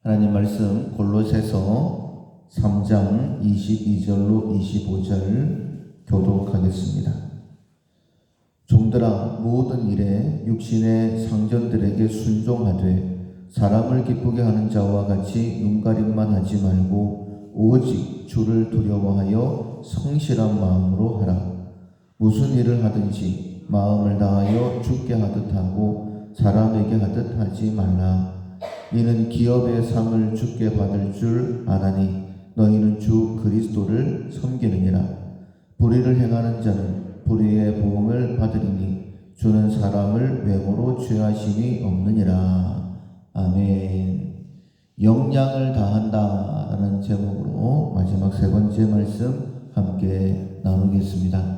하나님 말씀 골로새서 3장 22절로 25절 교독하겠습니다. 종들아, 모든 일에 육신의 상전들에게 순종하되 사람을 기쁘게 하는 자와 같이 눈가림만 하지 말고 오직 주를 두려워하여 성실한 마음으로 하라. 무슨 일을 하든지 마음을 다하여 주께 하듯 하고 사람에게 하듯 하지 말라. 이는 기업의 상을 주께 받을 줄 아나니 너희는 주 그리스도를 섬기느니라. 불의를 행하는 자는 불의의 보응을 받으리니 주는 사람을 외모로 취하심이 없느니라. 아멘. 역량을 다한다 라는 제목으로 마지막 세 번째 말씀 함께 나누겠습니다.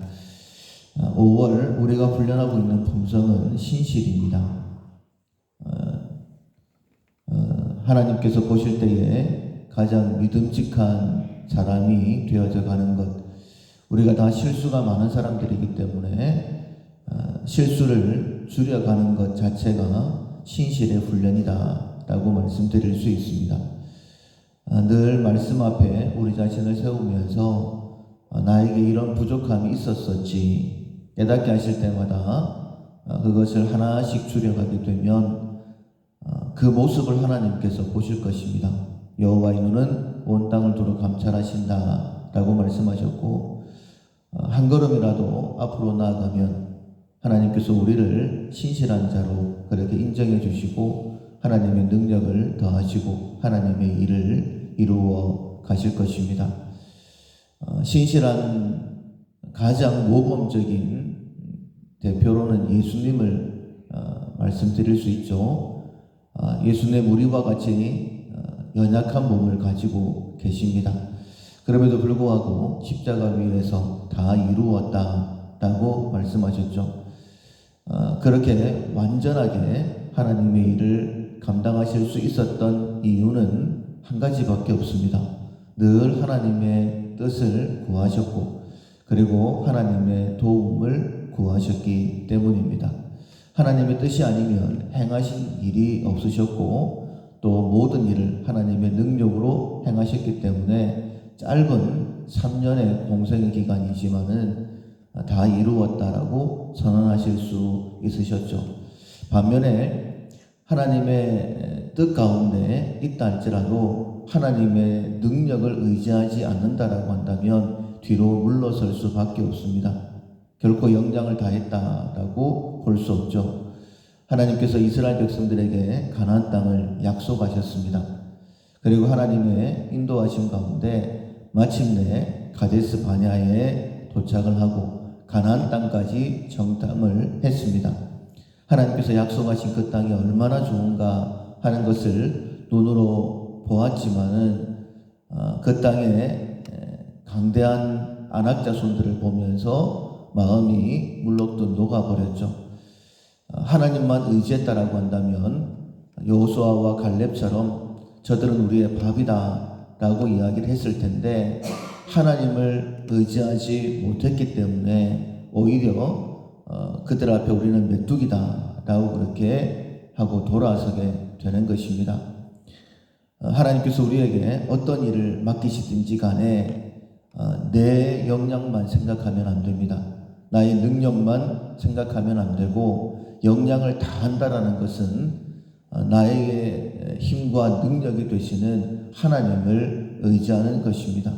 5월 우리가 훈련하고 있는 품성은 신실입니다. 하나님께서 보실 때에 가장 믿음직한 사람이 되어져 가는 것, 우리가 다 실수가 많은 사람들이기 때문에 실수를 줄여가는 것 자체가 신실의 훈련이다 라고 말씀드릴 수 있습니다. 늘 말씀 앞에 우리 자신을 세우면서 나에게 이런 부족함이 있었었지 깨닫게 하실 때마다 그것을 하나씩 줄여가게 되면 그 모습을 하나님께서 보실 것입니다. 여호와의 눈은 온 땅을 두루 감찰하신다 라고 말씀하셨고, 한 걸음이라도 앞으로 나아가면 하나님께서 우리를 신실한 자로 그렇게 인정해 주시고 하나님의 능력을 더하시고 하나님의 일을 이루어 가실 것입니다. 신실한 가장 모범적인 대표로는 예수님을 말씀드릴 수 있죠. 예수님 우리와 같이 연약한 몸을 가지고 계십니다. 그럼에도 불구하고 십자가 위에서 다 이루었다라고 말씀하셨죠. 그렇게 완전하게 하나님의 일을 감당하실 수 있었던 이유는 한 가지밖에 없습니다. 늘 하나님의 뜻을 구하셨고 그리고 하나님의 도움을 구하셨기 때문입니다. 하나님의 뜻이 아니면 행하신 일이 없으셨고 또 모든 일을 하나님의 능력으로 행하셨기 때문에 짧은 3년의 공생의 기간이지만은 다 이루었다라고 선언하실 수 있으셨죠. 반면에 하나님의 뜻 가운데 있다 할지라도 하나님의 능력을 의지하지 않는다라고 한다면 뒤로 물러설 수밖에 없습니다. 결코 영장을 다했다라고 볼 수 없죠. 하나님께서 이스라엘 백성들에게 가나안 땅을 약속하셨습니다. 그리고 하나님의 인도하심 가운데 마침내 가데스 바네아에 도착을 하고 가나안 땅까지 정탐을 했습니다. 하나님께서 약속하신 그 땅이 얼마나 좋은가 하는 것을 눈으로 보았지만은 그 땅에 강대한 안악자손들을 보면서 마음이 물럭도 녹아버렸죠. 하나님만 의지했다라고 한다면 여호수아와 갈렙처럼 저들은 우리의 밥이다 라고 이야기를 했을 텐데 하나님을 의지하지 못했기 때문에 오히려 그들 앞에 우리는 메뚜기다 라고 그렇게 하고 돌아서게 되는 것입니다. 하나님께서 우리에게 어떤 일을 맡기시든지 간에 내 역량만 생각하면 안 됩니다. 나의 능력만 생각하면 안 되고 역량을 다한다라는 것은 나에게 힘과 능력이 되시는 하나님을 의지하는 것입니다.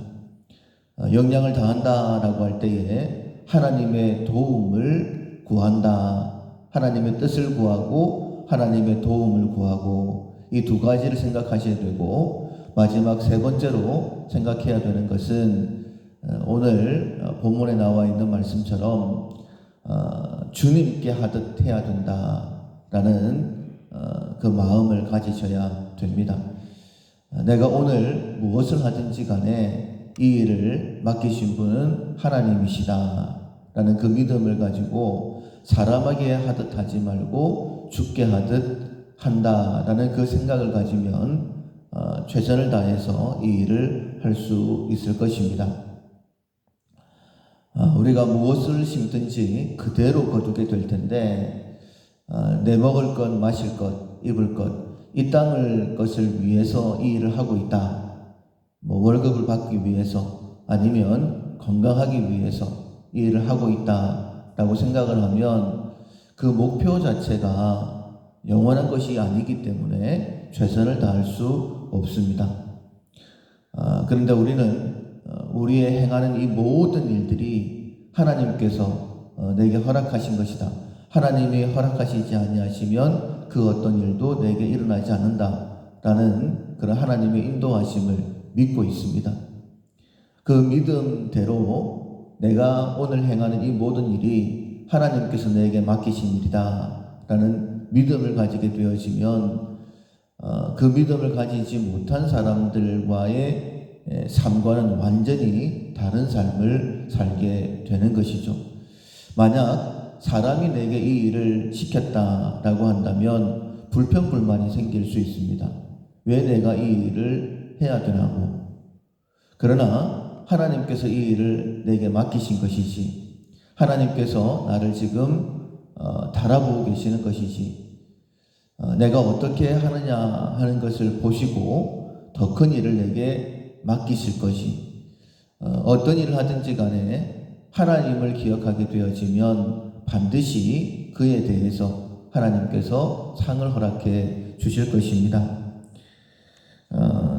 역량을 다한다라고 할 때에 하나님의 도움을 구한다, 하나님의 뜻을 구하고 하나님의 도움을 구하고 이 두 가지를 생각하셔야 되고, 마지막 세 번째로 생각해야 되는 것은 오늘 본문에 나와 있는 말씀처럼 주님께 하듯 해야 된다라는 그 마음을 가지셔야 됩니다. 내가 오늘 무엇을 하든지 간에 이 일을 맡기신 분은 하나님이시다라는 그 믿음을 가지고 사람에게 하듯 하지 말고 주께 하듯 한다라는 그 생각을 가지면 최선을 다해서 이 일을 할 수 있을 것입니다. 우리가 무엇을 심든지 그대로 거두게 될 텐데 내 먹을 것, 마실 것, 입을 것 이 땅을 것을 위해서 이 일을 하고 있다. 뭐 월급을 받기 위해서 아니면 건강하기 위해서 이 일을 하고 있다라고 생각을 하면 그 목표 자체가 영원한 것이 아니기 때문에 최선을 다할 수 없습니다. 그런데 우리는 우리의 행하는 이 모든 일들이 하나님께서 내게 허락하신 것이다. 하나님이 허락하시지 아니하시면 그 어떤 일도 내게 일어나지 않는다라는 그런 하나님의 인도하심을 믿고 있습니다. 그 믿음대로 내가 오늘 행하는 이 모든 일이 하나님께서 내게 맡기신 일이다라는 믿음을 가지게 되어지면 그 믿음을 가지지 못한 사람들과의 삶과는 완전히 다른 삶을 살게 되는 것이죠. 만약 사람이 내게 이 일을 시켰다라고 한다면 불평불만이 생길 수 있습니다. 왜 내가 이 일을 해야 되나고. 그러나 하나님께서 이 일을 내게 맡기신 것이지, 하나님께서 나를 지금 달아보고 계시는 것이지, 내가 어떻게 하느냐 하는 것을 보시고 더 큰 일을 내게 맡기실 것이, 어떤 일을 하든지 간에 하나님을 기억하게 되어지면 반드시 그에 대해서 하나님께서 상을 허락해 주실 것입니다.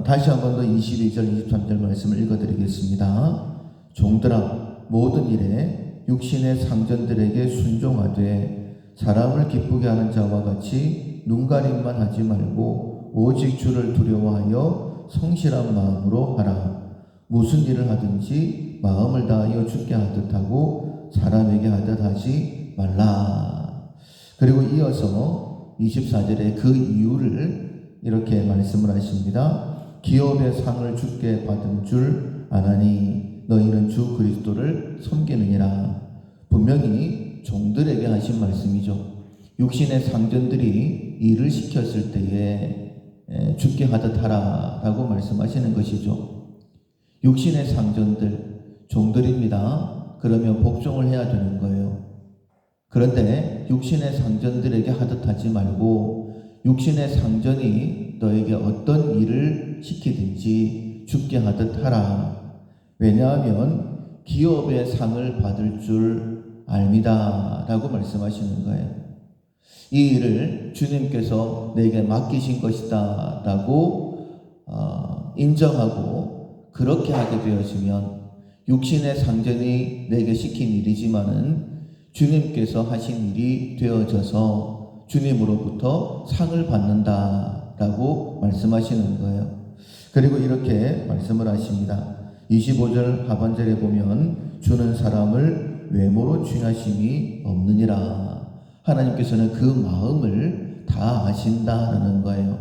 다시 한 번 더 22절 23절 말씀을 읽어드리겠습니다. 종들아 모든 일에 육신의 상전들에게 순종하되 사람을 기쁘게 하는 자와 같이 눈가림만 하지 말고 오직 주를 두려워하여 성실한 마음으로 하라. 무슨 일을 하든지 마음을 다하여 주께 하듯 하고 사람에게 하듯 하지 말라. 그리고 이어서 24절에 그 이유를 이렇게 말씀을 하십니다. 기업의 상을 주께 받은 줄 아나니 너희는 주 그리스도를 섬기느니라. 분명히 종들에게 하신 말씀이죠. 육신의 상전들이 일을 시켰을 때에 주께 하듯 하라 라고 말씀하시는 것이죠. 육신의 상전들, 종들입니다. 그러면 복종을 해야 되는 거예요. 그런데 육신의 상전들에게 하듯 하지 말고 육신의 상전이 너에게 어떤 일을 시키든지 주께 하듯 하라. 왜냐하면 기업의 상을 받을 줄 압니다 라고 말씀하시는 거예요. 이 일을 주님께서 내게 맡기신 것이다 라고 인정하고 그렇게 하게 되어지면 육신의 상전이 내게 시킨 일이지만은 주님께서 하신 일이 되어져서 주님으로부터 상을 받는다라고 말씀하시는 거예요. 그리고 이렇게 말씀을 하십니다. 25절 하반절에 보면 주는 사람을 외모로 취하심이 없느니라. 하나님께서는 그 마음을 다 아신다라는 거예요.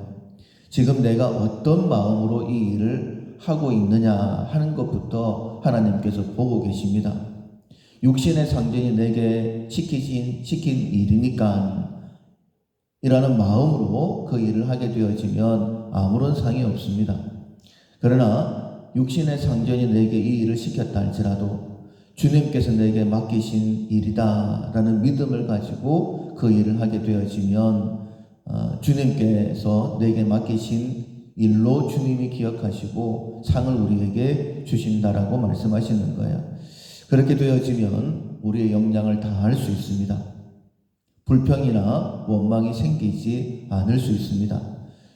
지금 내가 어떤 마음으로 이 일을 하고 있느냐 하는 것부터 하나님께서 보고 계십니다. 육신의 상전이 내게 시킨 일이니까 이라는 마음으로 그 일을 하게 되어지면 아무런 상이 없습니다. 그러나 육신의 상전이 내게 이 일을 시켰다 할지라도 주님께서 내게 맡기신 일이다 라는 믿음을 가지고 그 일을 하게 되어지면 주님께서 내게 맡기신 일로 주님이 기억하시고 상을 우리에게 주신다라고 말씀하시는 거예요. 그렇게 되어지면 우리의 역량을 다할 수 있습니다. 불평이나 원망이 생기지 않을 수 있습니다.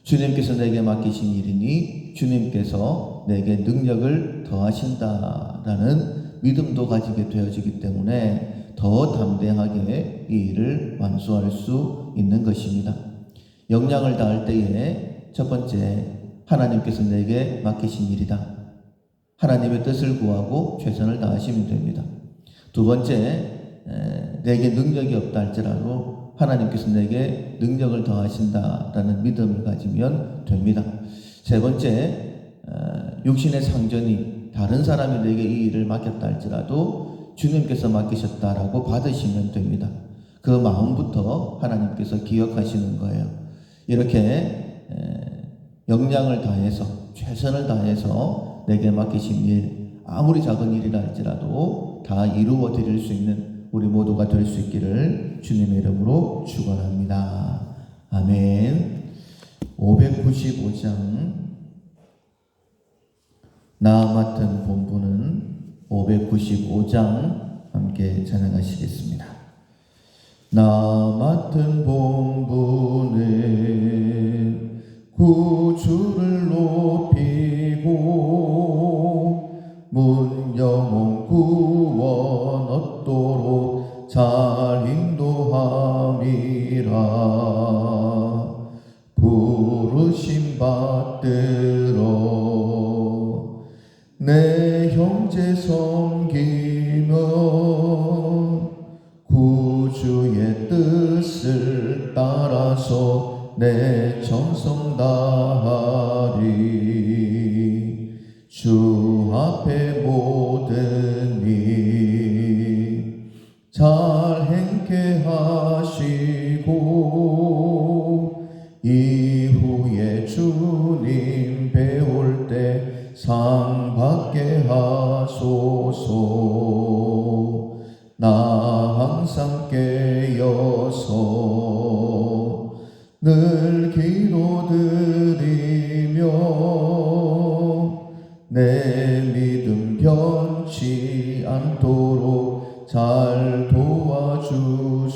주님께서 내게 맡기신 일이니 주님께서 내게 능력을 더하신다라는 믿음도 가지게 되어지기 때문에 더 담대하게 이 일을 완수할 수 있는 것입니다. 역량을 다할 때에 첫 번째, 하나님께서 내게 맡기신 일이다. 하나님의 뜻을 구하고 최선을 다하시면 됩니다. 두 번째, 내게 능력이 없다 할지라도 하나님께서 내게 능력을 더하신다라는 믿음을 가지면 됩니다. 세 번째, 육신의 상전이 다른 사람이 내게 이 일을 맡겼다 할지라도 주님께서 맡기셨다라고 받으시면 됩니다. 그 마음부터 하나님께서 기억하시는 거예요. 이렇게 역량을 다해서 최선을 다해서 내게 맡기신 일, 아무리 작은 일이라 할지라도 다 이루어 드릴 수 있는 우리 모두가 될 수 있기를 주님의 이름으로 축원합니다. 아멘. 595장 나 맡은 본분은 595장 함께 찬양하시겠습니다. 나 맡은 본분은 구주를 높이고 문 영혼 구원 얻도록 잘 인도함이라. 부르심 받들어 내 형제 섬기며 구주의 뜻을 따라서 내 정성 다하리. 주 앞에 모든 일 잘 행케 하시고 이후에 주님 배울 때 상 받게 하소서. 나 항상 깨어서 늘 기도드리며 내 믿음 변치 않도록 잘 도와주소서.